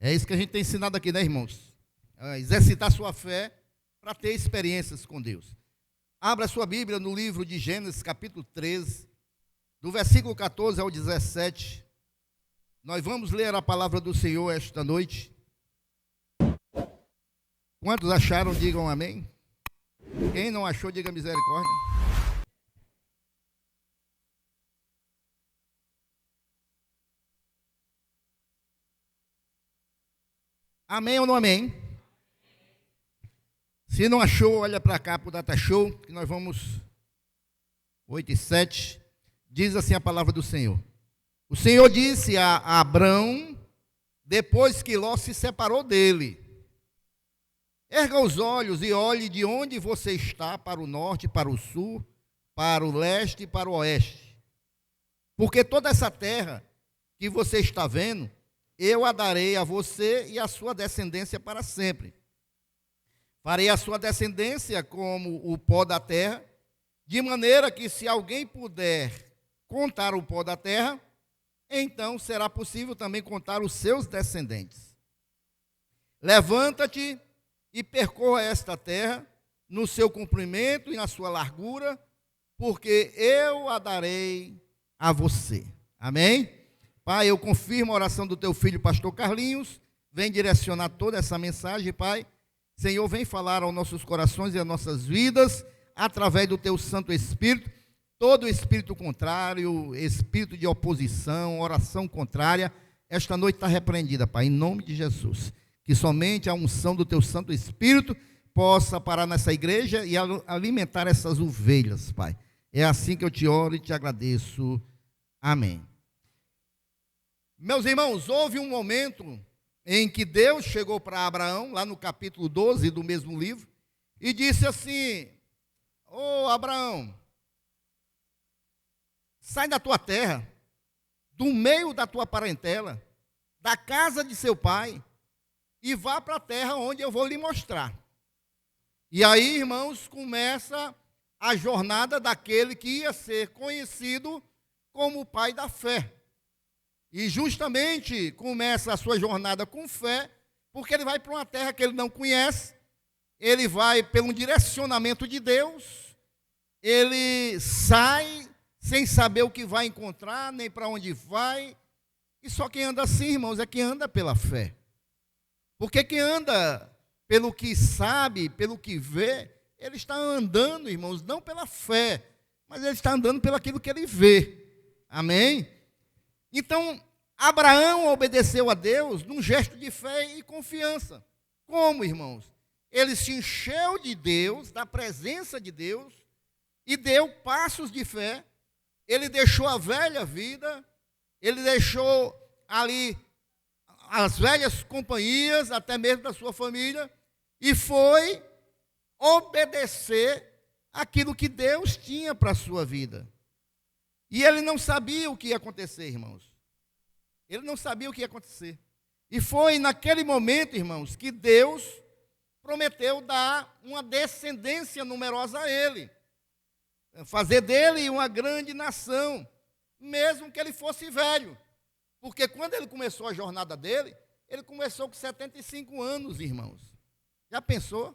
É isso que a gente tem ensinado aqui, né, irmãos? Exercitar sua fé para ter experiências com Deus. Abra sua Bíblia no livro de Gênesis, capítulo 13, do versículo 14 ao 17. Nós vamos ler a palavra do Senhor esta noite. Quantos acharam, digam amém. Quem não achou, diga misericórdia. Amém ou não amém? Se não achou, olha para cá para o Data Show, que nós vamos 8 e 7. Diz assim a palavra do Senhor. O Senhor disse a Abrão, depois que Ló se separou dele: erga os olhos e olhe de onde você está, para o norte, para o sul, para o leste e para o oeste. Porque toda essa terra que você está vendo, eu a darei a você e a sua descendência para sempre. Farei a sua descendência como o pó da terra, de maneira que, se alguém puder contar o pó da terra, então será possível também contar os seus descendentes. Levanta-te e percorra esta terra no seu comprimento e na sua largura, porque eu a darei a você. Amém? Pai, eu confirmo a oração do teu filho, pastor Carlinhos. Vem direcionar toda essa mensagem, Pai. Senhor, vem falar aos nossos corações e às nossas vidas, através do teu Santo Espírito. Todo espírito contrário, espírito de oposição, oração contrária, esta noite está repreendida, Pai, em nome de Jesus. Que somente a unção do teu Santo Espírito possa parar nessa igreja e alimentar essas ovelhas, Pai. É assim que eu te oro e te agradeço. Amém. Meus irmãos, houve um momento em que Deus chegou para Abraão, lá no capítulo 12 do mesmo livro, e disse assim: ô Abraão, sai da tua terra, do meio da tua parentela, da casa de seu pai, e vá para a terra onde eu vou lhe mostrar. E aí, irmãos, começa a jornada daquele que ia ser conhecido como o pai da fé. E justamente começa a sua jornada com fé, porque ele vai para uma terra que ele não conhece, ele vai pelo direcionamento de Deus, ele sai sem saber o que vai encontrar, nem para onde vai, e só quem anda assim, irmãos, é quem anda pela fé. Porque quem anda pelo que sabe, pelo que vê, ele está andando, irmãos, não pela fé, mas ele está andando pelo aquilo que ele vê. Amém? Então, Abraão obedeceu a Deus num gesto de fé e confiança. Como, irmãos? Ele se encheu de Deus, da presença de Deus, e deu passos de fé. Ele deixou a velha vida, ele deixou ali as velhas companhias, até mesmo da sua família, e foi obedecer aquilo que Deus tinha para a sua vida. E ele não sabia o que ia acontecer, irmãos. Ele não sabia o que ia acontecer. E foi naquele momento, irmãos, que Deus prometeu dar uma descendência numerosa a ele. Fazer dele uma grande nação, mesmo que ele fosse velho. Porque quando ele começou a jornada dele, ele começou com 75 anos, irmãos. Já pensou?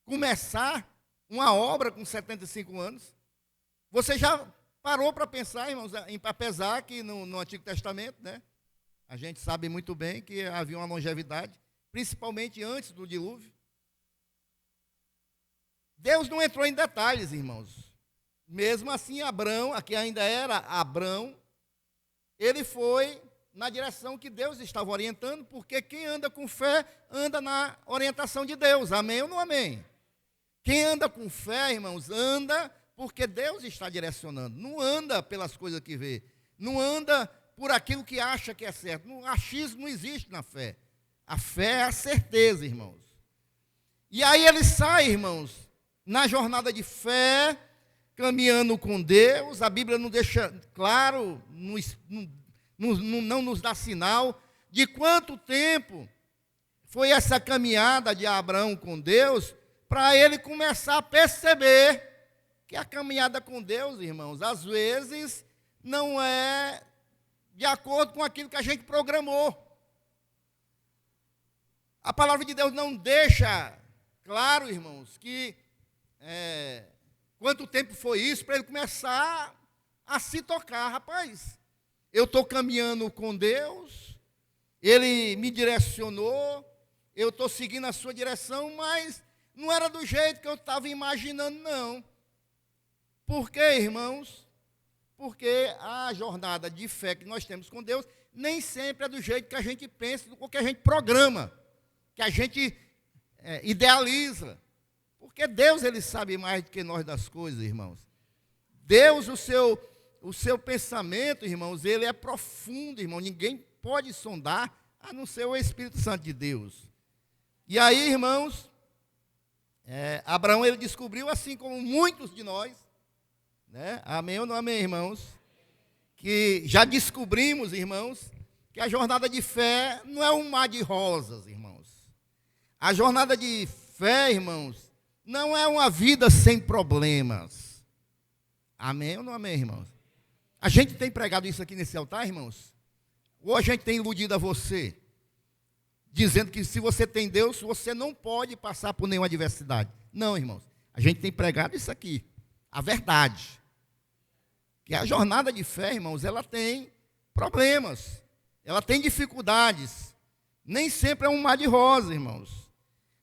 Começar uma obra com 75 anos? Você já parou para pensar, irmãos, apesar que no Antigo Testamento, né, a gente sabe muito bem que havia uma longevidade, principalmente antes do dilúvio. Deus não entrou em detalhes, irmãos. Mesmo assim, Abrão, aqui ainda era Abrão, ele foi na direção que Deus estava orientando, porque quem anda com fé, anda na orientação de Deus. Amém ou não amém? Quem anda com fé, irmãos, anda porque Deus está direcionando, não anda pelas coisas que vê, não anda por aquilo que acha que é certo. O achismo não existe na fé. A fé é a certeza, irmãos. E aí ele sai, irmãos, na jornada de fé, caminhando com Deus. A Bíblia não deixa claro, não nos dá sinal de quanto tempo foi essa caminhada de Abraão com Deus, para ele começar a perceber que a caminhada com Deus, irmãos, às vezes não é de acordo com aquilo que a gente programou. A palavra de Deus não deixa claro, irmãos, que quanto tempo foi isso para ele começar a se tocar. Rapaz, eu estou caminhando com Deus, Ele me direcionou, eu estou seguindo a sua direção, mas não era do jeito que eu estava imaginando, não. Por quê, irmãos? Porque a jornada de fé que nós temos com Deus nem sempre é do jeito que a gente pensa, do que a gente programa, que a gente idealiza. Porque Deus, Ele sabe mais do que nós das coisas, irmãos. Deus, o seu pensamento, irmãos, ele é profundo, irmão. Ninguém pode sondar, a não ser o Espírito Santo de Deus. E aí, irmãos, Abraão, ele descobriu, assim como muitos de nós, né? Amém ou não amém, irmãos? Que já descobrimos, irmãos, que a jornada de fé não é um mar de rosas, irmãos. A jornada de fé, irmãos, não é uma vida sem problemas. Amém ou não amém, irmãos? A gente tem pregado isso aqui nesse altar, irmãos? Ou a gente tem iludido a você, dizendo que se você tem Deus, você não pode passar por nenhuma adversidade. Não, irmãos. A gente tem pregado isso aqui, a verdade. Que a jornada de fé, irmãos, ela tem problemas, ela tem dificuldades. Nem sempre é um mar de rosa, irmãos.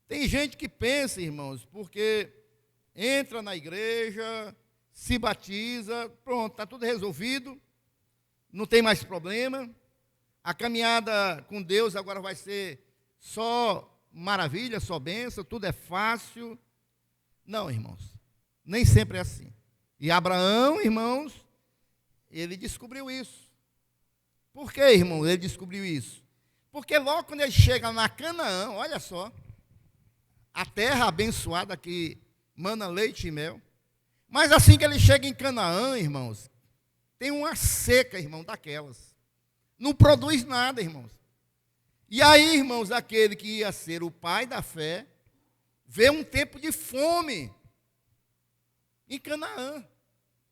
Tem gente que pensa, irmãos, porque entra na igreja, se batiza, pronto, está tudo resolvido, não tem mais problema. A caminhada com Deus agora vai ser só maravilha, só bênção, tudo é fácil. Não, irmãos, nem sempre é assim. E Abraão, irmãos, ele descobriu isso. Por que, irmão, ele descobriu isso? Porque logo quando ele chega na Canaã, olha só, a terra abençoada que mana leite e mel. Mas assim que ele chega em Canaã, irmãos, tem uma seca, irmão, daquelas. Não produz nada, irmãos. E aí, irmãos, aquele que ia ser o pai da fé, vê um tempo de fome em Canaã.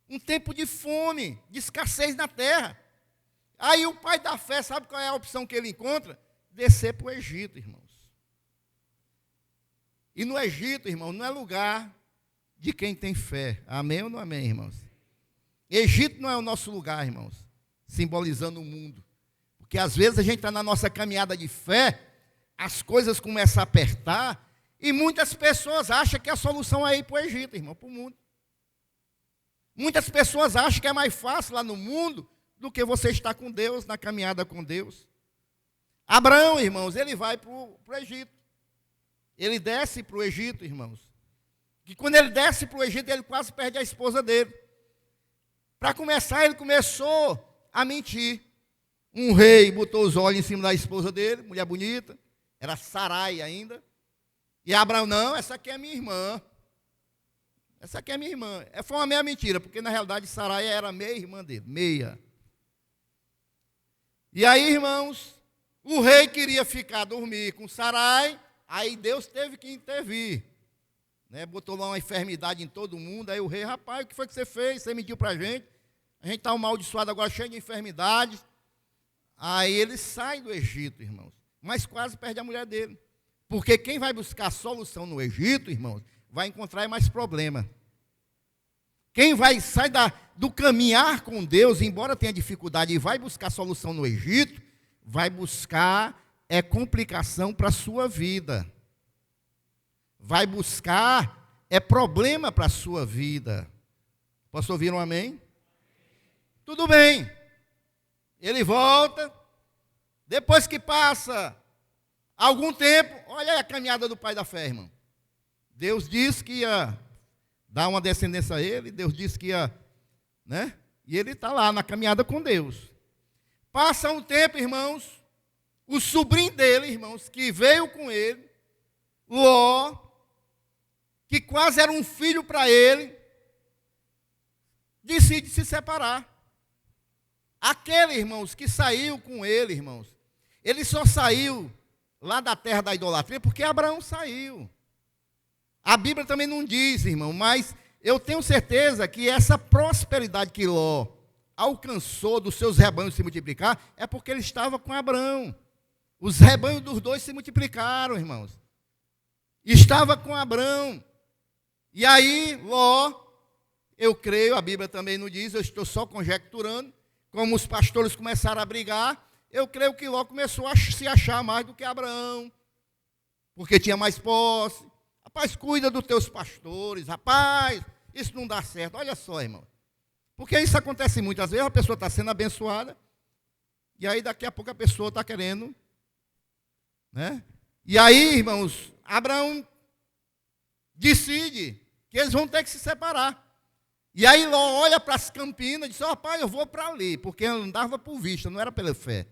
Um tempo de fome, de escassez na terra. Aí o pai da fé, sabe qual é a opção que ele encontra? Descer para o Egito, irmãos. E no Egito, irmão, não é lugar de quem tem fé. Amém ou não amém, irmãos? Egito não é o nosso lugar, irmãos, simbolizando o mundo. Porque às vezes a gente está na nossa caminhada de fé, as coisas começam a apertar, e muitas pessoas acham que a solução é ir para o Egito, irmão, para o mundo. Muitas pessoas acham que é mais fácil lá no mundo do que você estar com Deus, na caminhada com Deus. Abraão, irmãos, ele vai para o Egito. Ele desce para o Egito, irmãos. E quando ele desce para o Egito, ele quase perde a esposa dele. Para começar, ele começou a mentir. Um rei botou os olhos em cima da esposa dele, mulher bonita, era Sarai ainda. E Abraão, não, essa aqui é minha irmã. Essa aqui é minha irmã. Foi uma meia mentira, porque na realidade Sarai era meia irmã dele, meia. E aí, irmãos, o rei queria ficar a dormir com Sarai, aí Deus teve que intervir. Né? Botou lá uma enfermidade em todo mundo, aí o rei, rapaz, o que foi que você fez? Você mentiu para a gente está amaldiçoado agora, cheio de enfermidades. Aí ele sai do Egito, irmãos, mas quase perde a mulher dele. Porque quem vai buscar solução no Egito, irmãos, vai encontrar mais problema. Quem vai sair do caminhar com Deus, embora tenha dificuldade e vai buscar solução no Egito, vai buscar complicação para a sua vida. Vai buscar problema para a sua vida. Posso ouvir um amém? Tudo bem. Ele volta. Depois que passa algum tempo, olha aí a caminhada do pai da fé, irmão. Deus disse que ia dar uma descendência a ele, Deus disse que ia, né? E ele está lá na caminhada com Deus. Passa um tempo, irmãos, o sobrinho dele, irmãos, que veio com ele, Ló, que quase era um filho para ele, decide se separar. Aquele, irmãos, que saiu com ele, irmãos, ele só saiu lá da terra da idolatria porque Abraão saiu. A Bíblia também não diz, irmão, mas eu tenho certeza que essa prosperidade que Ló alcançou dos seus rebanhos se multiplicar é porque ele estava com Abraão. Os rebanhos dos dois se multiplicaram, irmãos. Estava com Abrão. E aí, Ló, eu creio, a Bíblia também não diz, eu estou só conjecturando, como os pastores começaram a brigar, eu creio que Ló começou a se achar mais do que Abraão, porque tinha mais posse. Rapaz, cuida dos teus pastores, rapaz, isso não dá certo. Olha só, irmão. Porque isso acontece muitas vezes, a pessoa está sendo abençoada, e aí daqui a pouco a pessoa está querendo, né? E aí, irmãos, Abraão decide que eles vão ter que se separar. E aí Ló olha para as campinas e diz, rapaz, eu vou para ali, porque andava por vista, não era pela fé.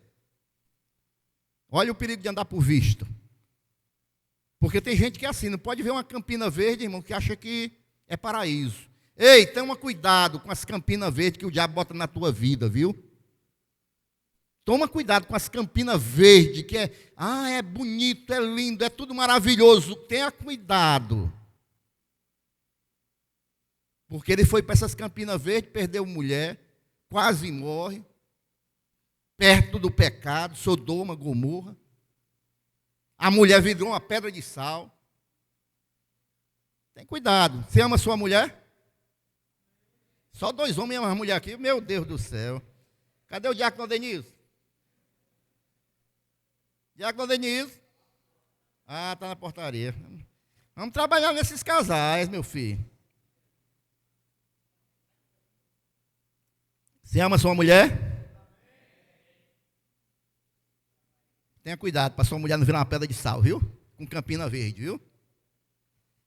Olha o perigo de andar por vista. Porque tem gente que é assim, não pode ver uma campina verde, irmão, que acha que é paraíso. Ei, toma cuidado com as campinas verdes que o diabo bota na tua vida, viu? Toma cuidado com as campinas verdes, que é bonito, é lindo, é tudo maravilhoso. Tenha cuidado. Porque ele foi para essas campinas verdes, perdeu mulher, quase morre, perto do pecado, Sodoma, Gomorra. A mulher virou uma pedra de sal. Tem cuidado. Você ama sua mulher? Só 2 homens amam a mulher aqui. Meu Deus do céu. Cadê o diácono Denise? Diácono Denise? Ah, está na portaria. Vamos trabalhar nesses casais, meu filho. Você ama sua mulher? Tenha cuidado para sua mulher não virar uma pedra de sal, viu? Com campina verde, viu?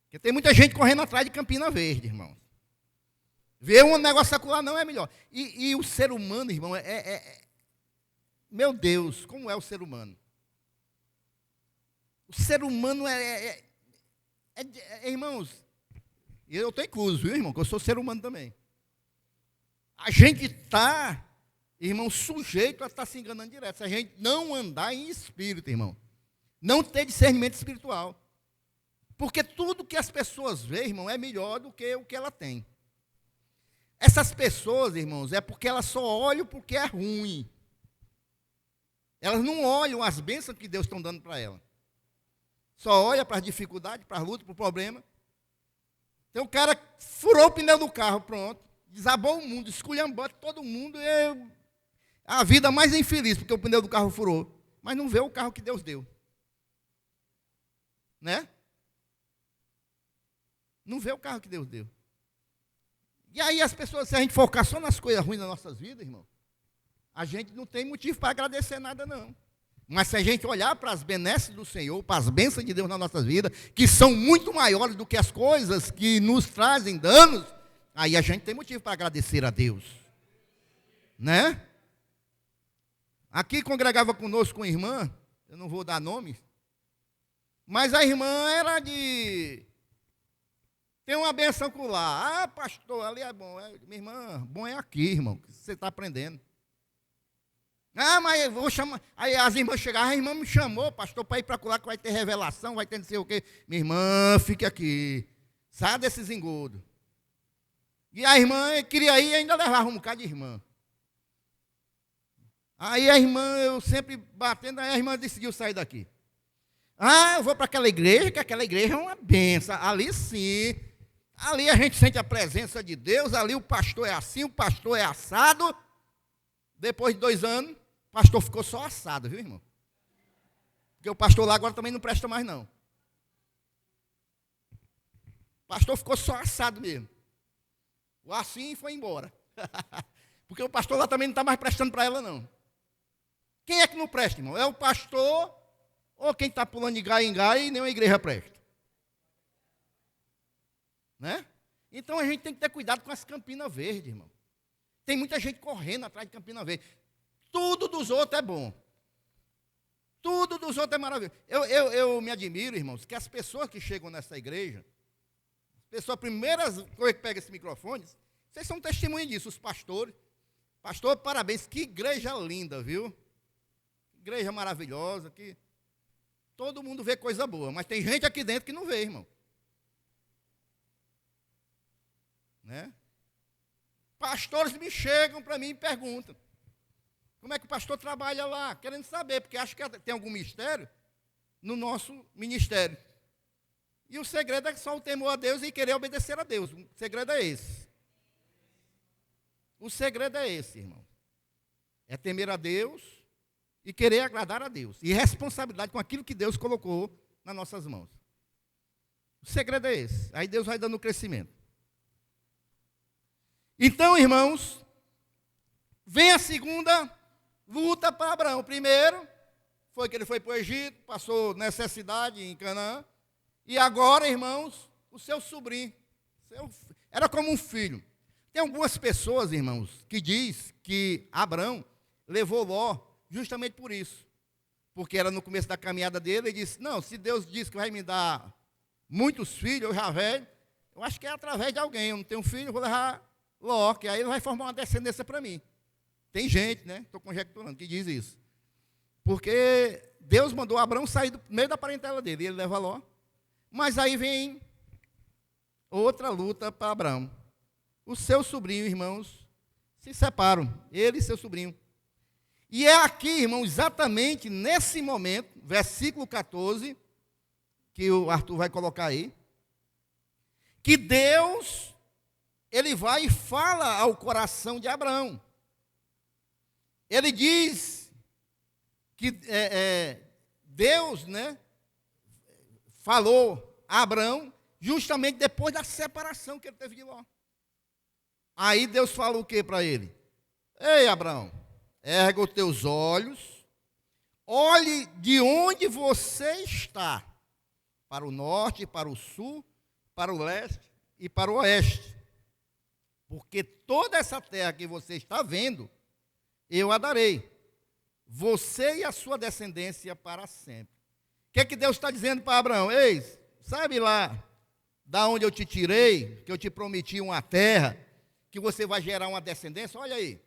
Porque tem muita gente correndo atrás de campina verde, irmão. Ver um negócio acolá não é melhor. E o ser humano, irmão, meu Deus, como é o ser humano? O ser humano irmãos, eu estou incluso, viu, irmão? Que eu sou ser humano também. A gente está, irmão, sujeito a estar se enganando direto. Se a gente não andar em espírito, irmão. Não ter discernimento espiritual. Porque tudo que as pessoas veem, irmão, é melhor do que o que ela tem. Essas pessoas, irmãos, é porque elas só olham porque é ruim. Elas não olham as bênçãos que Deus está dando para elas. Só olha para as dificuldades, para as lutas, para o problema. Então o cara furou o pneu do carro, pronto. Desabou o mundo, esculhambou todo mundo. A vida mais infeliz, porque o pneu do carro furou. Mas não vê o carro que Deus deu. Né? Não vê o carro que Deus deu. E aí as pessoas, se a gente focar só nas coisas ruins das nossas vidas, irmão, a gente não tem motivo para agradecer nada, não. Mas se a gente olhar para as benesses do Senhor, para as bênçãos de Deus nas nossas vidas, que são muito maiores do que as coisas que nos trazem danos, aí a gente tem motivo para agradecer a Deus. Né? Aqui congregava conosco uma irmã, eu não vou dar nome, mas a irmã era de... Tem uma benção com lá. Ah, pastor, ali é bom. Minha irmã, bom é aqui, irmão, que você está aprendendo. Ah, mas eu vou chamar. Aí as irmãs chegaram, a irmã me chamou, pastor, para ir para lá que vai ter revelação, vai ter não sei o quê. Minha irmã, fique aqui. Saia desses engodos. E a irmã queria ir e ainda levava um bocado de irmã. Aí a irmã, eu sempre batendo, aí a irmã decidiu sair daqui. Ah, eu vou para aquela igreja, que aquela igreja é uma benção. Ali sim. Ali a gente sente a presença de Deus, ali o pastor é assim, o pastor é assado. Depois de 2 anos, o pastor ficou só assado, viu, irmão? Porque o pastor lá agora também não presta mais, não. O pastor ficou só assado mesmo. O assim foi embora. Porque o pastor lá também não está mais prestando para ela, não. Quem é que não presta, irmão? É o pastor ou quem está pulando de galho em galho e nenhuma igreja presta? Né? Então a gente tem que ter cuidado com as campinas verdes, irmão. Tem muita gente correndo atrás de campina verde. Tudo dos outros é bom. Tudo dos outros é maravilhoso. Eu me admiro, irmãos, que as pessoas que chegam nessa igreja, as pessoas primeiras coisas que pegam esse microfone, vocês são testemunhas disso, os pastores. Pastor, parabéns, que igreja linda, viu? Igreja maravilhosa, que todo mundo vê coisa boa, mas tem gente aqui dentro que não vê, irmão. Né? Pastores me chegam para mim e perguntam. Como é que o pastor trabalha lá? Querendo saber, porque acho que tem algum mistério no nosso ministério. E o segredo é só o temor a Deus e querer obedecer a Deus. O segredo é esse. O segredo é esse, irmão. É temer a Deus e querer agradar a Deus. E responsabilidade com aquilo que Deus colocou nas nossas mãos. O segredo é esse. Aí Deus vai dando crescimento. Então, irmãos, vem a segunda luta para Abraão. Primeiro, foi que ele foi para o Egito, passou necessidade em Canaã. E agora, irmãos, o seu sobrinho. Era como um filho. Tem algumas pessoas, irmãos, que diz que Abraão levou Ló justamente por isso. Porque era no começo da caminhada dele, ele disse, não, se Deus diz que vai me dar muitos filhos, eu já velho, eu acho que é através de alguém, eu não tenho filho, eu vou levar Ló, que aí ele vai formar uma descendência para mim. Tem gente, né, estou conjecturando, que diz isso. Porque Deus mandou Abraão sair do meio da parentela dele, e ele leva Ló. Mas aí vem outra luta para Abraão. O seu sobrinho, irmãos, se separam, ele e seu sobrinho. E é aqui, irmão, exatamente nesse momento, versículo 14, que o Arthur vai colocar aí, que Deus, ele vai e fala ao coração de Abraão. Ele diz que Deus, né, falou a Abraão justamente depois da separação que ele teve de Ló. Aí Deus fala o que para ele? Ei, Abraão, erga os teus olhos, olhe de onde você está, para o norte, para o sul, para o leste e para o oeste. Porque toda essa terra que você está vendo, eu a darei, você e a sua descendência para sempre. O que Deus está dizendo para Abraão? Ei, sabe lá, da onde eu te tirei, que eu te prometi uma terra, que você vai gerar uma descendência? Olha aí.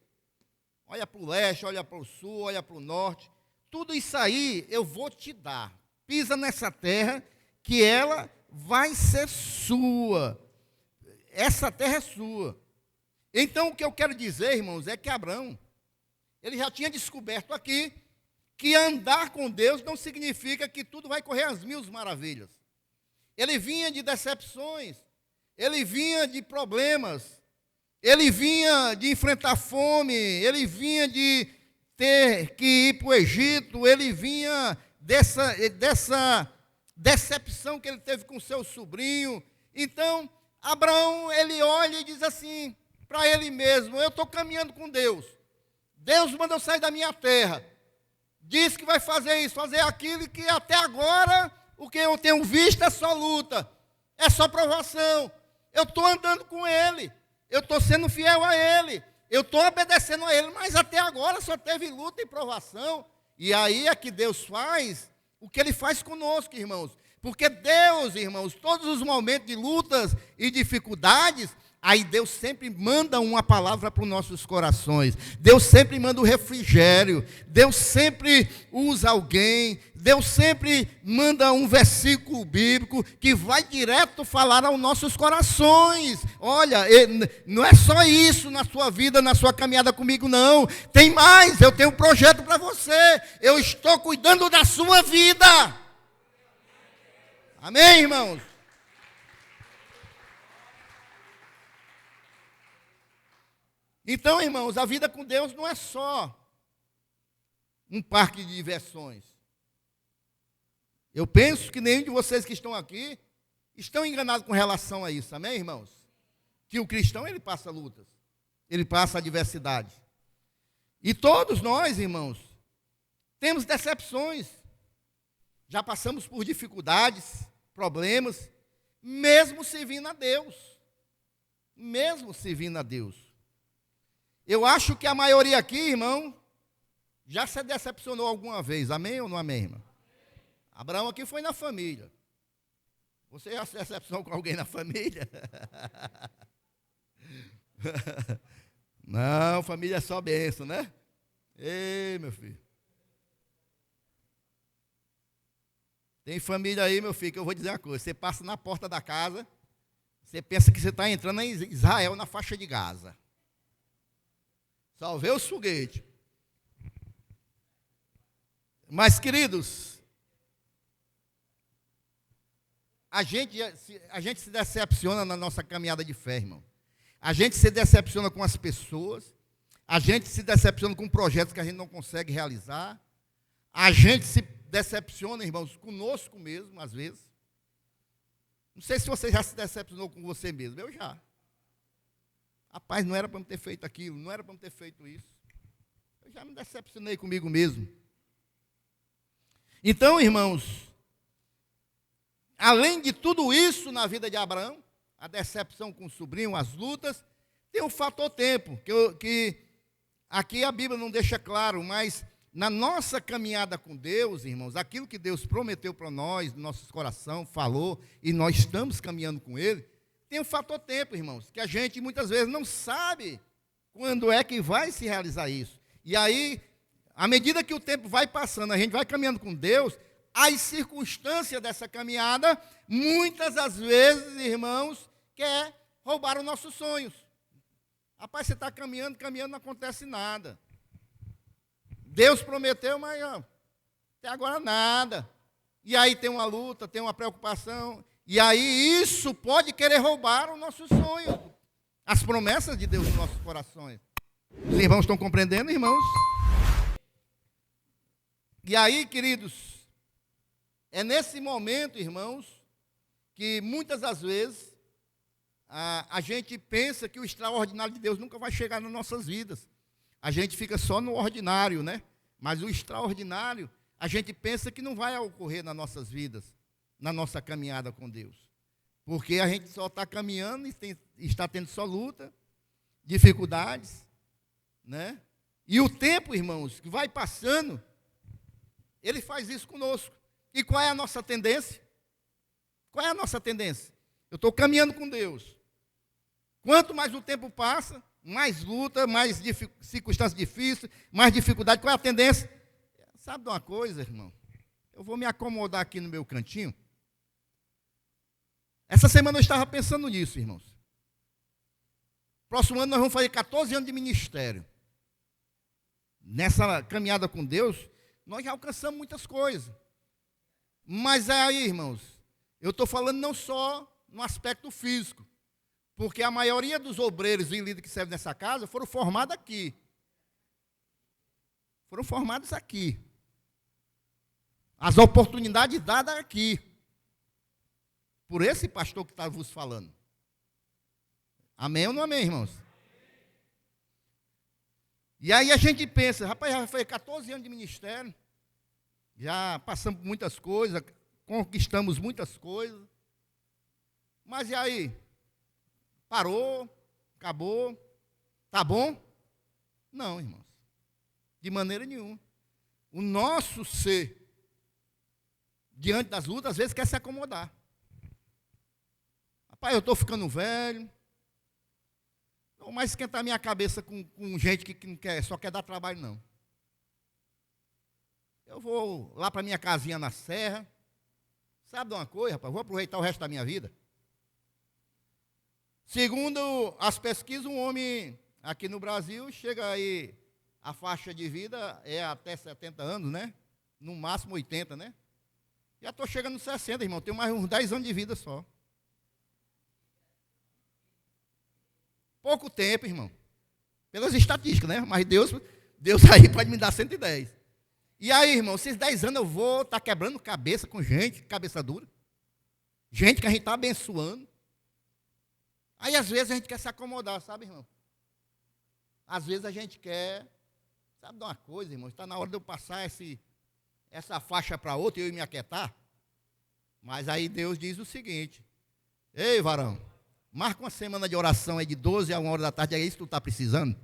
Olha para o leste, olha para o sul, olha para o norte. Tudo isso aí eu vou te dar. Pisa nessa terra que ela vai ser sua. Essa terra é sua. Então o que eu quero dizer, irmãos, é que Abraão, ele já tinha descoberto aqui que andar com Deus não significa que tudo vai correr às mil maravilhas. Ele vinha de decepções, ele vinha de problemas, ele vinha de enfrentar fome, ele vinha de ter que ir para o Egito, ele vinha dessa decepção que ele teve com seu sobrinho. Então, Abraão, ele olha e diz assim para ele mesmo, eu estou caminhando com Deus. Deus mandou eu sair da minha terra. Diz que vai fazer isso, fazer aquilo, e que até agora o que eu tenho visto é só luta, é só provação. Eu estou andando com Ele, eu estou sendo fiel a Ele, eu estou obedecendo a Ele, mas até agora só teve luta e provação. E aí é que Deus faz o que Ele faz conosco, irmãos. Porque Deus, irmãos, todos os momentos de lutas e dificuldades, aí Deus sempre manda uma palavra para os nossos corações. Deus sempre manda o refrigério. Deus sempre usa alguém. Deus sempre manda um versículo bíblico que vai direto falar aos nossos corações. Olha, não é só isso na sua vida, na sua caminhada comigo, não. Tem mais, eu tenho um projeto para você. Eu estou cuidando da sua vida. Amém, irmãos? Então, irmãos, a vida com Deus não é só um parque de diversões. Eu penso que nenhum de vocês que estão aqui estão enganados com relação a isso, amém, irmãos? Que o cristão, ele passa lutas, ele passa adversidade. E todos nós, irmãos, temos decepções, já passamos por dificuldades, problemas, mesmo servindo a Deus. Mesmo servindo a Deus. Eu acho que a maioria aqui, irmão, já se decepcionou alguma vez. Amém ou não amém, irmão? Abraão aqui foi na família. Você já se decepcionou com alguém na família? Não, família é só bênção, né? Ei, meu filho. Tem família aí, meu filho, que eu vou dizer uma coisa. Você passa na porta da casa, você pensa que você está entrando em Israel, na faixa de Gaza. Só vê os foguetes. Mas, queridos, a gente se decepciona na nossa caminhada de fé, irmão. A gente se decepciona com as pessoas. A gente se decepciona com projetos que a gente não consegue realizar. A gente se decepciona, irmãos, conosco mesmo, às vezes. Não sei se você já se decepcionou com você mesmo. Eu já. Rapaz, não era para eu ter feito aquilo, não era para eu ter feito isso. Eu já me decepcionei comigo mesmo. Então, irmãos, além de tudo isso na vida de Abraão, a decepção com o sobrinho, as lutas, tem o fator tempo, que aqui a Bíblia não deixa claro, mas na nossa caminhada com Deus, irmãos, aquilo que Deus prometeu para nós, no nosso coração, falou, e nós estamos caminhando com Ele, tem o fator tempo, irmãos, que a gente muitas vezes não sabe quando é que vai se realizar isso. E aí, à medida que o tempo vai passando, a gente vai caminhando com Deus, as circunstâncias dessa caminhada, muitas das vezes, irmãos, quer roubar os nossos sonhos. Rapaz, você está caminhando, não acontece nada. Deus prometeu, mas ó, até agora nada. E aí tem uma luta, tem uma preocupação, e aí isso pode querer roubar o nosso sonho, as promessas de Deus nos nossos corações. Os irmãos estão compreendendo, irmãos? E aí, queridos, é nesse momento, irmãos, que muitas das vezes a gente pensa que o extraordinário de Deus nunca vai chegar nas nossas vidas. A gente fica só no ordinário, né? Mas o extraordinário, a gente pensa que não vai ocorrer nas nossas vidas, na nossa caminhada com Deus. Porque a gente só está caminhando e está tendo só luta, dificuldades, né? E o tempo, irmãos, que vai passando, ele faz isso conosco. E qual é a nossa tendência? Qual é a nossa tendência? Eu estou caminhando com Deus. Quanto mais o tempo passa, mais luta, mais circunstâncias difíceis, mais dificuldade. Qual é a tendência? Sabe de uma coisa, irmão? Eu vou me acomodar aqui no meu cantinho. Essa semana eu estava pensando nisso, irmãos. Próximo ano nós vamos fazer 14 anos de ministério. Nessa caminhada com Deus, nós já alcançamos muitas coisas. Mas aí, irmãos, eu estou falando não só no aspecto físico, porque a maioria dos obreiros e líderes que servem nessa casa foram formados aqui. Foram formados aqui. As oportunidades dadas aqui. Por esse pastor que está vos falando. Amém ou não amém, irmãos? E aí a gente pensa, rapaz, já foi 14 anos de ministério, já passamos por muitas coisas, conquistamos muitas coisas, mas e aí? Parou? Acabou? Tá bom? Não, irmãos. De maneira nenhuma. O nosso ser, diante das lutas, às vezes quer se acomodar. Rapaz, eu estou ficando velho. Não vou mais esquentar minha cabeça com gente que não quer, só quer dar trabalho, não. Eu vou lá para minha casinha na serra. Sabe de uma coisa, rapaz? Vou aproveitar o resto da minha vida. Segundo as pesquisas, um homem aqui no Brasil chega aí, a faixa de vida é até 70 anos, né? No máximo 80, né? Já estou chegando nos 60, irmão. Tenho mais uns 10 anos de vida só. Pouco tempo, irmão. Pelas estatísticas, né? Mas Deus aí pode me dar 110. E aí, irmão, esses 10 anos eu vou estar quebrando cabeça com gente, cabeça dura. Gente que a gente está abençoando. Aí, às vezes, a gente quer se acomodar, sabe, irmão? Às vezes a gente quer, sabe de uma coisa, irmão? Está na hora de eu passar essa faixa para outra e eu me aquietar. Mas aí Deus diz o seguinte: ei, varão, marca uma semana de oração aí de 12 a 1 hora da tarde, é isso que tu está precisando?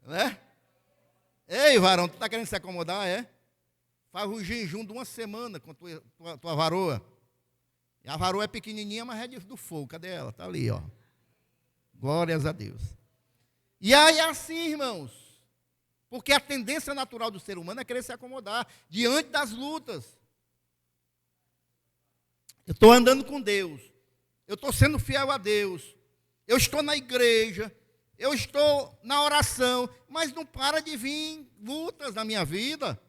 Né? Ei, varão, tu está querendo se acomodar, é? Faz o jejum de uma semana com tua varoa. E a varoa é pequenininha, mas é do fogo. Cadê ela? Está ali, ó. Glórias a Deus. E aí é assim, irmãos. Porque a tendência natural do ser humano é querer se acomodar diante das lutas. Eu estou andando com Deus. Eu estou sendo fiel a Deus. Eu estou na igreja. eu estou na oração, mas não para de vir lutas na minha vida.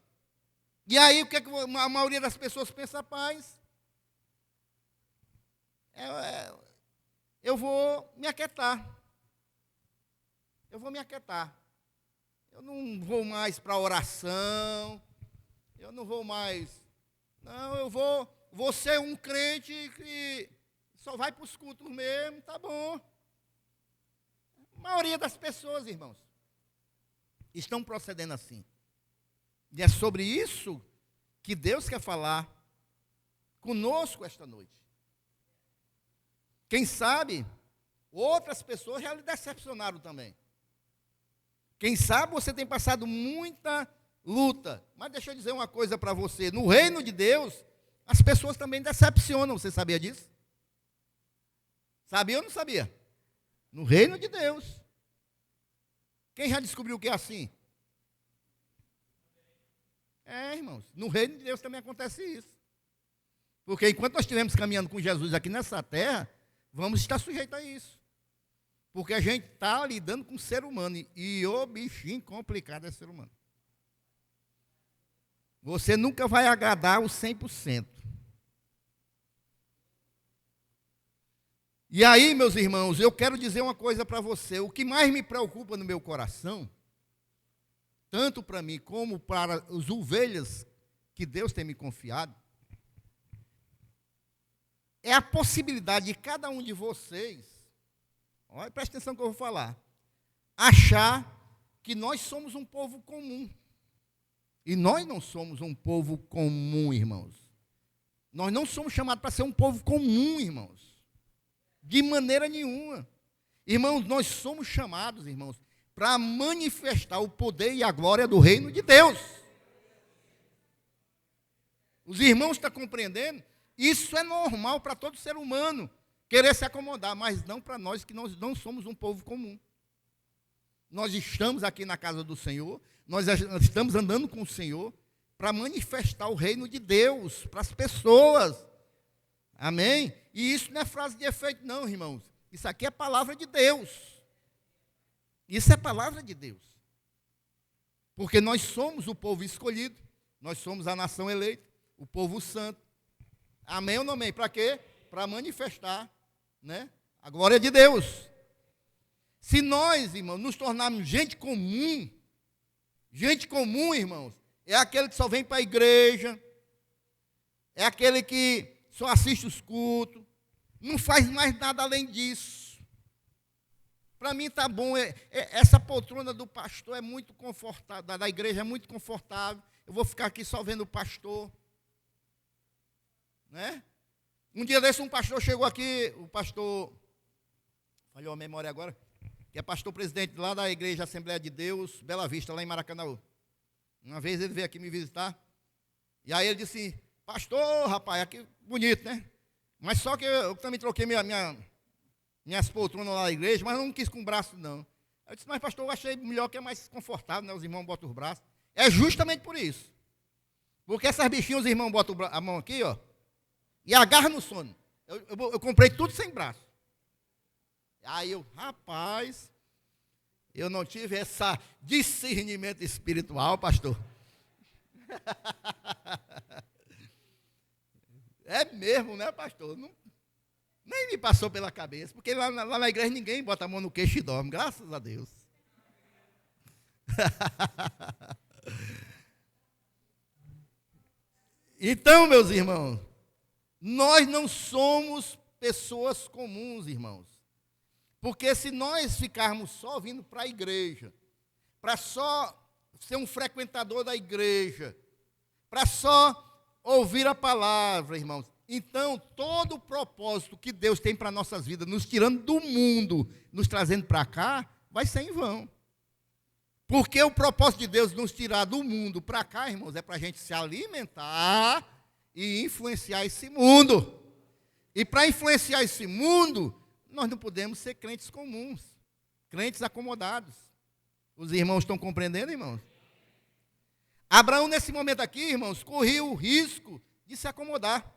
E aí, o que, é que a maioria das pessoas pensa? Rapaz, eu vou me aquietar. Eu vou me aquietar. Eu não vou mais para a oração. Eu não vou mais. Não, eu vou ser um crente que só vai para os cultos mesmo, tá bom. A maioria das pessoas, irmãos, estão procedendo assim. E é sobre isso que Deus quer falar conosco esta noite. Quem sabe, outras pessoas já lhe decepcionaram também. Quem sabe você tem passado muita luta. Mas deixa eu dizer uma coisa para você. No reino de Deus, as pessoas também decepcionam. Você sabia disso? Sabia ou não sabia? No reino de Deus. Quem já descobriu que é assim? Irmãos, no reino de Deus também acontece isso. Porque enquanto nós estivermos caminhando com Jesus aqui nessa terra, vamos estar sujeitos a isso. Porque a gente está lidando com o ser humano. E o bichinho complicado é ser humano. Você nunca vai agradar o 100%. E aí, meus irmãos, eu quero dizer uma coisa para você. O que mais me preocupa no meu coração, tanto para mim como para as ovelhas que Deus tem me confiado, é a possibilidade de cada um de vocês, olha, presta atenção que eu vou falar, achar que nós somos um povo comum. E nós não somos um povo comum, irmãos. Nós não somos chamados para ser um povo comum, irmãos. De maneira nenhuma. Irmãos, nós somos chamados, irmãos, para manifestar o poder e a glória do reino de Deus. Os irmãos estão compreendendo? Isso é normal para todo ser humano, querer se acomodar, mas não para nós, que nós não somos um povo comum. Nós estamos aqui na casa do Senhor, nós estamos andando com o Senhor para manifestar o reino de Deus para as pessoas. Amém? E isso não é frase de efeito, não, irmãos. Isso aqui é palavra de Deus. Isso é palavra de Deus. Porque nós somos o povo escolhido, nós somos a nação eleita, o povo santo. Amém ou não amém? Para quê? Para manifestar, né, a glória de Deus. Se nós, irmãos, nos tornarmos gente comum, irmãos, é aquele que só vem para a igreja, é aquele que só assiste os cultos, não faz mais nada além disso. Para mim está bom, essa poltrona do pastor é muito confortável, da igreja é muito confortável, eu vou ficar aqui só vendo o pastor. Né? Um dia desse um pastor chegou aqui, o pastor, falhou a memória agora, que é pastor presidente lá da igreja Assembleia de Deus, Bela Vista, lá em Maracanaú. Uma vez ele veio aqui me visitar, e aí ele disse, pastor, rapaz, aqui bonito, né? Mas só que eu também troquei minhas poltronas lá na igreja, mas eu não quis com o braço, não. Eu disse, mas pastor, eu achei melhor que é mais confortável, né? Os irmãos botam os braços. É justamente por isso. Porque essas bichinhas, os irmãos botam a mão aqui, ó, e agarra no sono. Eu comprei tudo sem braço. Aí eu, rapaz, eu não tive esse discernimento espiritual, pastor. É mesmo, né, pastor? Não, nem me passou pela cabeça, porque lá na igreja ninguém bota a mão no queixo e dorme, graças a Deus. Então, meus irmãos, nós não somos pessoas comuns, irmãos. Porque se nós ficarmos só vindo para a igreja, para só ser um frequentador da igreja, para só ouvir a palavra, irmãos, então todo o propósito que Deus tem para nossas vidas, nos tirando do mundo, nos trazendo para cá, vai ser em vão. Porque o propósito de Deus nos tirar do mundo para cá, irmãos, é para a gente se alimentar e influenciar esse mundo. E para influenciar esse mundo, nós não podemos ser crentes comuns, crentes acomodados. Os irmãos estão compreendendo, irmãos? Abraão, nesse momento aqui, irmãos, corria o risco de se acomodar,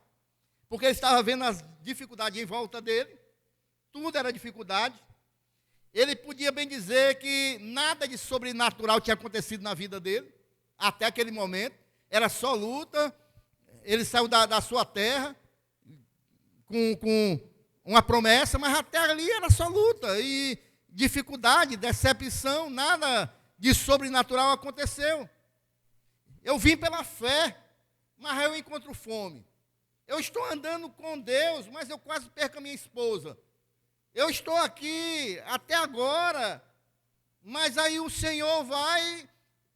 porque ele estava vendo as dificuldades em volta dele, tudo era dificuldade. Ele podia bem dizer que nada de sobrenatural tinha acontecido na vida dele, até aquele momento. Era só luta. Ele saiu da sua terra com uma promessa, mas até ali era só luta e dificuldade, decepção, nada de sobrenatural aconteceu. Eu vim pela fé, mas eu encontro fome. Eu estou andando com Deus, mas eu quase perco a minha esposa. Eu estou aqui até agora, mas aí o Senhor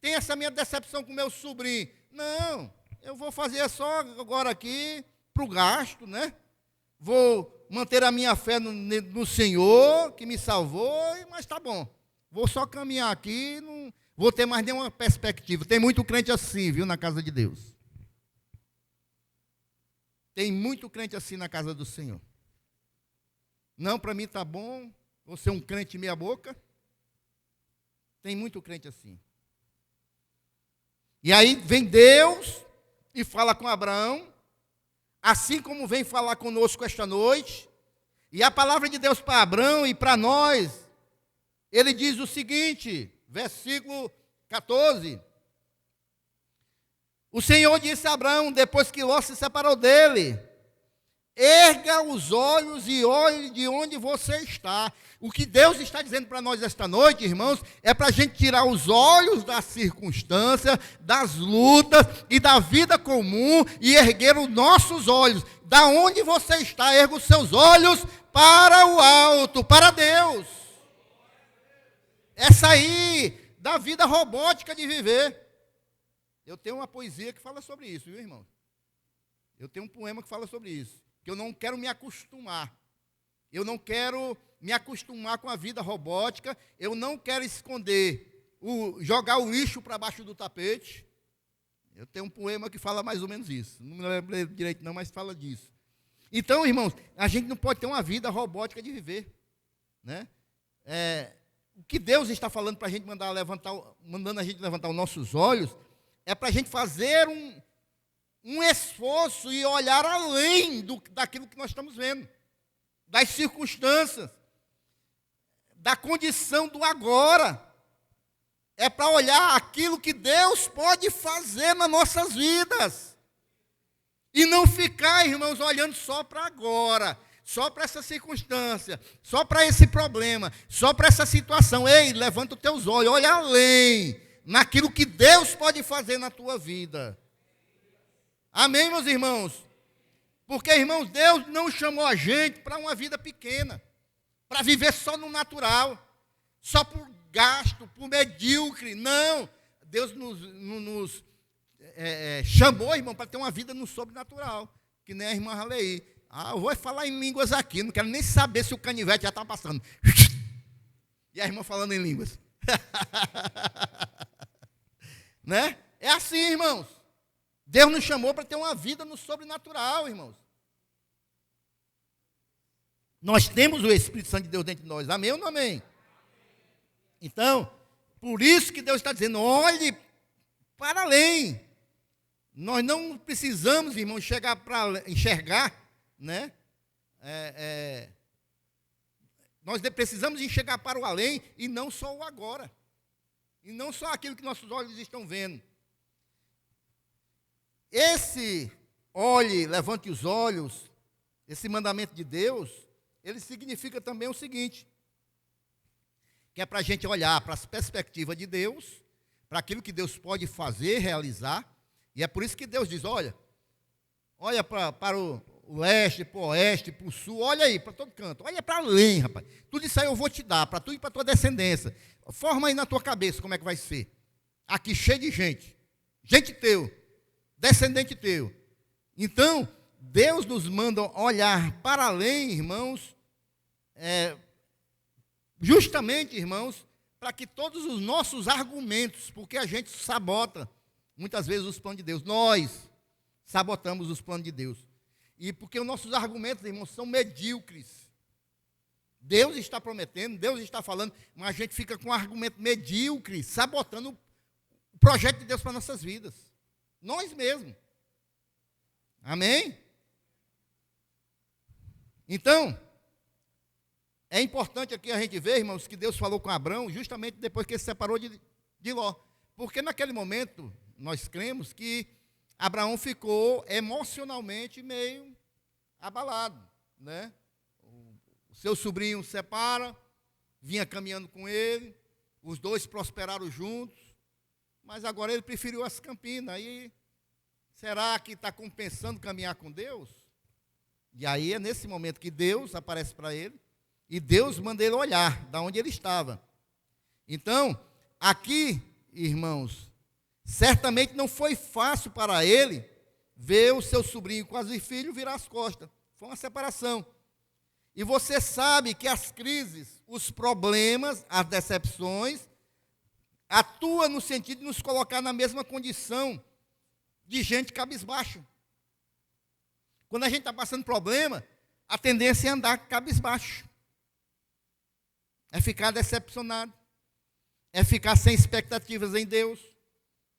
tem essa minha decepção com meu sobrinho. Não, eu vou fazer só agora aqui para o gasto, né? Vou manter a minha fé no Senhor, que me salvou, mas tá bom. Vou só caminhar aqui, não vou ter mais nenhuma perspectiva. Tem muito crente assim, viu, na casa de Deus. Tem muito crente assim na casa do Senhor. Não, para mim tá bom, vou ser um crente meia boca. Tem muito crente assim. E aí vem Deus e fala com Abraão, assim como vem falar conosco esta noite. E a palavra de Deus para Abraão e para nós, ele diz o seguinte, versículo 14. O Senhor disse a Abraão, depois que Ló se separou dele: erga os olhos e olhe de onde você está. O que Deus está dizendo para nós esta noite, irmãos, é para a gente tirar os olhos das circunstâncias, das lutas e da vida comum e erguer os nossos olhos. Da onde você está, erga os seus olhos para o alto, para Deus. Essa aí, da vida robótica de viver. Eu tenho uma poesia que fala sobre isso, viu, irmão? Eu tenho um poema que fala sobre isso. Que eu não quero me acostumar. Eu não quero me acostumar com a vida robótica. Eu não quero esconder, jogar o lixo para baixo do tapete. Eu tenho um poema que fala mais ou menos isso. Não me lembro direito não, mas fala disso. Então, irmãos, a gente não pode ter uma vida robótica de viver. Né? O que Deus está falando para a gente mandando a gente levantar os nossos olhos, é para a gente fazer um esforço e olhar além daquilo que nós estamos vendo, das circunstâncias, da condição do agora. É para olhar aquilo que Deus pode fazer nas nossas vidas. E não ficar, irmãos, olhando só para agora, só para essa circunstância, só para esse problema, só para essa situação. Ei, levanta os teus olhos, olha além, naquilo que Deus pode fazer na tua vida. Amém, meus irmãos? Porque, irmãos, Deus não chamou a gente para uma vida pequena, para viver só no natural, só por gasto, por medíocre. Não, Deus nos chamou, irmão, para ter uma vida no sobrenatural, que nem a irmã Raleigh. Eu vou falar em línguas aqui, não quero nem saber se o canivete já está passando. E a irmã falando em línguas. Né? É assim, irmãos. Deus nos chamou para ter uma vida no sobrenatural, irmãos. Nós temos o Espírito Santo de Deus dentro de nós. Amém ou não amém? Então, por isso que Deus está dizendo, olhe para além. Nós não precisamos, irmãos, chegar para enxergar, né? Nós precisamos enxergar para o além e não só o agora. E não só aquilo que nossos olhos estão vendo. Esse olhe, levante os olhos, esse mandamento de Deus, ele significa também o seguinte, que é para a gente olhar para as perspectivas de Deus, para aquilo que Deus pode fazer, realizar, e é por isso que Deus diz, olha para o leste, para o oeste, para o sul, olha aí, para todo canto, olha para além, rapaz, tudo isso aí eu vou te dar, para tu e para a tua descendência, forma aí na tua cabeça como é que vai ser, aqui cheio de gente teu, descendente teu. Então, Deus nos manda olhar para além, irmãos, justamente, irmãos, para que todos os nossos argumentos, porque a gente sabota muitas vezes os planos de Deus, nós sabotamos os planos de Deus, e porque os nossos argumentos, irmãos, são medíocres. Deus está prometendo, Deus está falando, mas a gente fica com um argumento medíocre, sabotando o projeto de Deus para nossas vidas. Nós mesmos. Amém? Então, É importante aqui a gente ver, irmãos, que Deus falou com Abraão justamente depois que ele se separou de Ló. Porque naquele momento, nós cremos que Abraão ficou emocionalmente meio abalado, né? O seu sobrinho se separa, vinha caminhando com ele, os dois prosperaram juntos, mas agora ele preferiu as Campinas. Aí, será que está compensando caminhar com Deus? E aí é nesse momento que Deus aparece para ele, e Deus manda ele olhar da onde ele estava. Então, aqui, irmãos, certamente não foi fácil para ele ver o seu sobrinho, quase filho, virar as costas. Foi uma separação. E você sabe que as crises, os problemas, as decepções, atuam no sentido de nos colocar na mesma condição de gente cabisbaixa. Quando a gente está passando problema, a tendência é andar cabisbaixo. É ficar decepcionado. É ficar sem expectativas em Deus.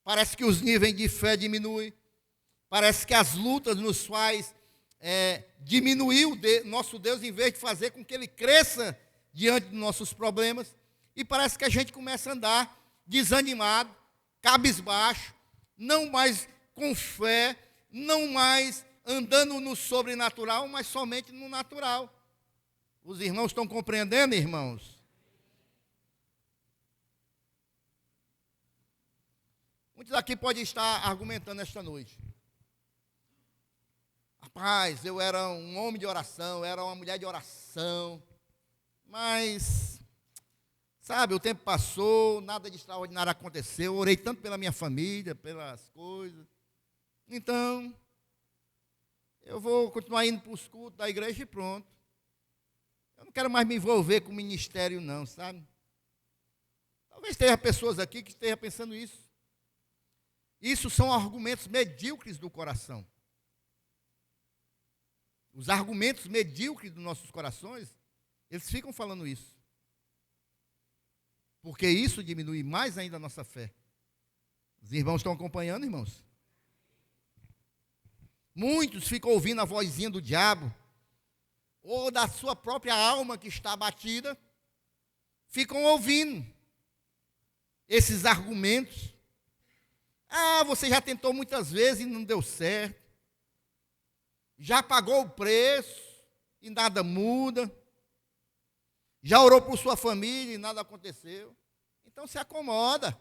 Parece que os níveis de fé diminuem. Parece que as lutas nos faz diminuir nosso Deus, em vez de fazer com que Ele cresça diante dos nossos problemas. E parece que a gente começa a andar desanimado, cabisbaixo, não mais com fé, não mais andando no sobrenatural, mas somente no natural. Os irmãos estão compreendendo, irmãos? Muitos aqui podem estar argumentando esta noite. Rapaz, eu era um homem de oração, eu era uma mulher de oração, mas, sabe, o tempo passou, nada de extraordinário aconteceu, eu orei tanto pela minha família, pelas coisas, então, eu vou continuar indo para os cultos da igreja e pronto. Eu não quero mais me envolver com o ministério não, sabe? Talvez tenha pessoas aqui que estejam pensando isso. Isso são argumentos medíocres do coração. Os argumentos medíocres dos nossos corações, eles ficam falando isso. Porque isso diminui mais ainda a nossa fé. Os irmãos estão acompanhando, irmãos? Muitos ficam ouvindo a vozinha do diabo, ou da sua própria alma que está abatida, ficam ouvindo esses argumentos. Ah, você já tentou muitas vezes e não deu certo. Já pagou o preço e nada muda. Já orou por sua família e nada aconteceu. Então se acomoda.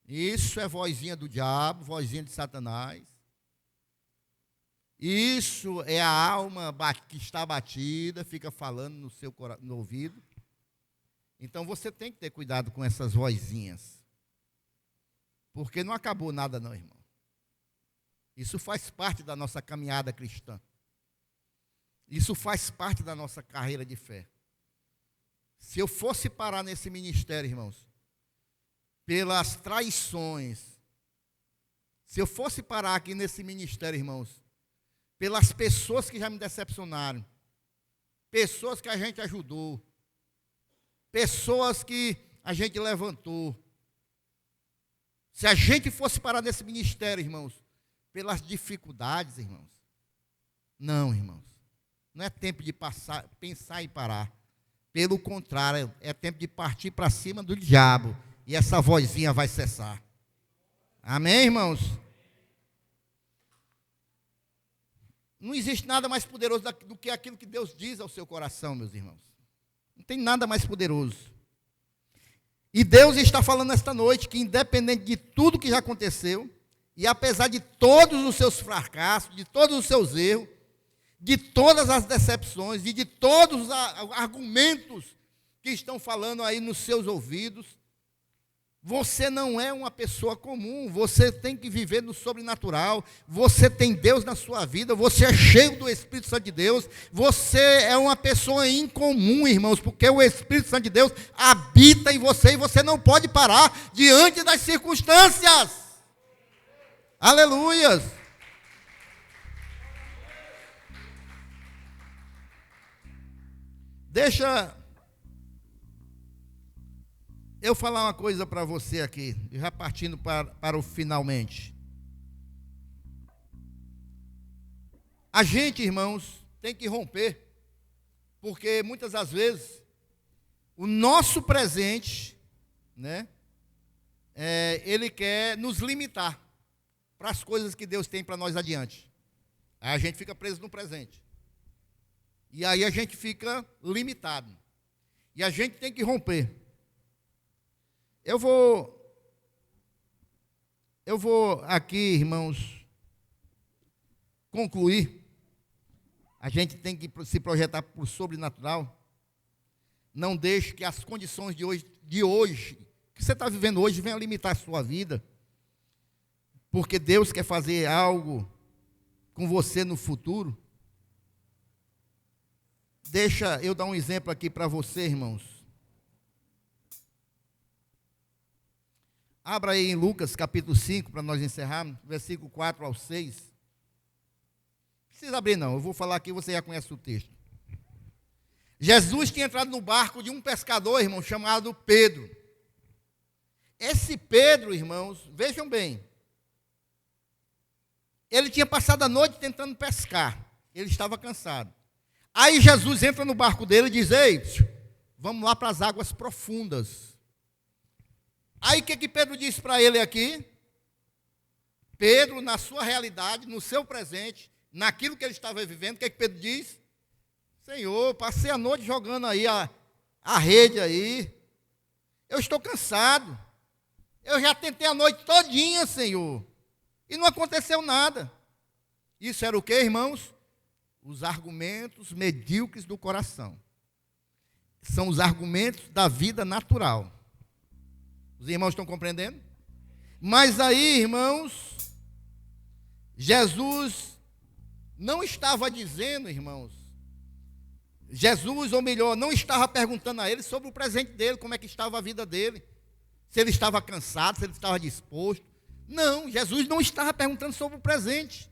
Isso é vozinha do diabo, vozinha de Satanás. Isso é a alma que está batida, fica falando no ouvido. Então você tem que ter cuidado com essas vozinhas. Porque não acabou nada não, irmão. Isso faz parte da nossa caminhada cristã. Isso faz parte da nossa carreira de fé. Se eu fosse parar nesse ministério, irmãos, pelas traições, se eu fosse parar aqui nesse ministério, irmãos, pelas pessoas que já me decepcionaram, pessoas que a gente ajudou, pessoas que a gente levantou, se a gente fosse parar nesse ministério, irmãos, pelas dificuldades, irmãos, não, irmãos, não é tempo de pensar em parar. Pelo contrário, é tempo de partir para cima do diabo, e essa vozinha vai cessar. Amém, irmãos? Não existe nada mais poderoso do que aquilo que Deus diz ao seu coração, meus irmãos. Não tem nada mais poderoso. E Deus está falando esta noite que, independente de tudo que já aconteceu, e apesar de todos os seus fracassos, de todos os seus erros, de todas as decepções e de todos os argumentos que estão falando aí nos seus ouvidos, você não é uma pessoa comum, você tem que viver no sobrenatural, você tem Deus na sua vida, você é cheio do Espírito Santo de Deus, você é uma pessoa incomum, irmãos, porque o Espírito Santo de Deus habita em você e você não pode parar diante das circunstâncias. Aleluias! Deixa eu falar uma coisa para você aqui, já partindo para o finalmente. A gente, irmãos, tem que romper Porque muitas das vezes o nosso presente, né, ele quer nos limitar para as coisas que Deus tem para nós adiante. Aí a gente fica preso no presente. E aí a gente fica limitado. E a gente tem que romper. Eu vou aqui, irmãos, concluir. A gente tem que se projetar para o sobrenatural. Não deixe que as condições de hoje, que você está vivendo hoje, venham limitar a sua vida. Porque Deus quer fazer algo com você no futuro. Deixa eu dar um exemplo aqui para você, irmãos. Abra aí em Lucas capítulo 5, para nós encerrarmos, versículo 4 ao 6. Não precisa abrir não, eu vou falar aqui, você já conhece o texto. Jesus tinha entrado no barco de um pescador, irmão, chamado Pedro. Esse Pedro, irmãos, vejam bem, ele tinha passado a noite tentando pescar, ele estava cansado. Aí Jesus entra no barco dele e diz: ei, vamos lá para as águas profundas. Aí o que Pedro disse para ele aqui? Pedro, na sua realidade, no seu presente, naquilo que ele estava vivendo, o que Pedro diz? Senhor, passei a noite jogando aí a rede aí, eu estou cansado, eu já tentei a noite todinha, Senhor, e não aconteceu nada. Isso era o que, irmãos? Os argumentos medíocres do coração. São os argumentos da vida natural. Os irmãos estão compreendendo? Mas aí, irmãos, Jesus não estava dizendo, irmãos, Jesus, ou melhor, não estava perguntando a ele sobre o presente dele, como é que estava a vida dele, se ele estava cansado, se ele estava disposto. Não, Jesus não estava perguntando sobre o presente.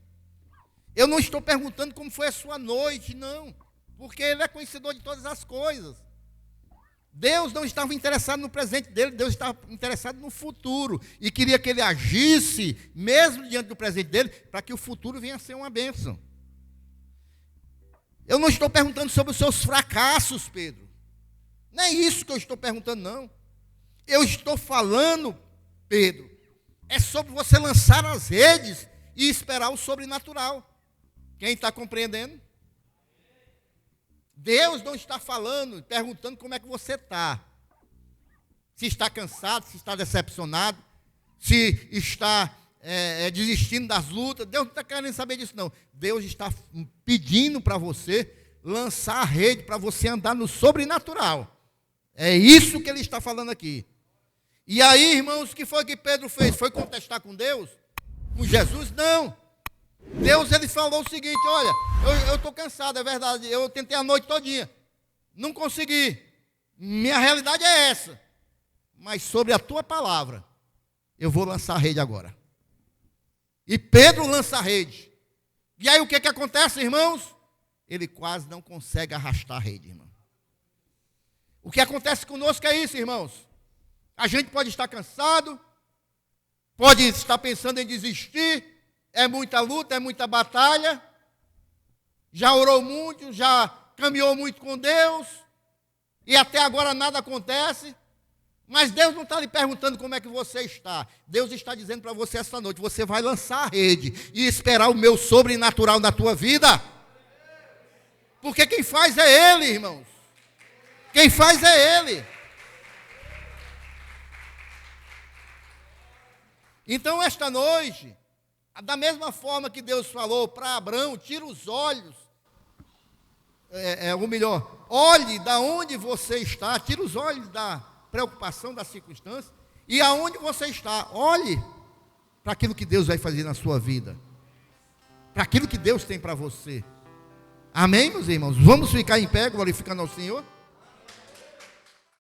Eu não estou perguntando como foi a sua noite, não, porque ele é conhecedor de todas as coisas. Deus não estava interessado no presente dele, Deus estava interessado no futuro, e queria que ele agisse, mesmo diante do presente dele, para que o futuro venha a ser uma bênção. Eu não estou perguntando sobre os seus fracassos, Pedro. Não é isso que eu estou perguntando, não. Eu estou falando, Pedro, é sobre você lançar as redes e esperar o sobrenatural. Quem está compreendendo? Deus não está falando, perguntando como é que você está. Se está cansado, se está decepcionado, se está desistindo das lutas. Deus não está querendo saber disso, não. Deus está pedindo para você lançar a rede, para você andar no sobrenatural. É isso que ele está falando aqui. E aí, irmãos, o que foi que Pedro fez? Foi contestar com Deus? Com Jesus? Não. Deus, ele falou o seguinte: olha, eu estou cansado, é verdade, eu tentei a noite todinha, não consegui, minha realidade é essa, mas sobre a tua palavra, eu vou lançar a rede agora. E Pedro lança a rede, e aí o que acontece, irmãos? Ele quase não consegue arrastar a rede, irmão. O que acontece conosco é isso, irmãos, a gente pode estar cansado, pode estar pensando em desistir, é muita luta, é muita batalha, já orou muito, já caminhou muito com Deus, e até agora nada acontece, mas Deus não está lhe perguntando como é que você está. Deus está dizendo para você esta noite: você vai lançar a rede e esperar o meu sobrenatural na tua vida, porque quem faz é Ele, irmãos, quem faz é Ele. Então esta noite, da mesma forma que Deus falou para Abraão: tira os olhos, ou melhor, olhe da onde você está, tira os olhos da preocupação, da circunstância, e aonde você está, olhe para aquilo que Deus vai fazer na sua vida, para aquilo que Deus tem para você. Amém, meus irmãos? Vamos ficar em pé, glorificando ao Senhor.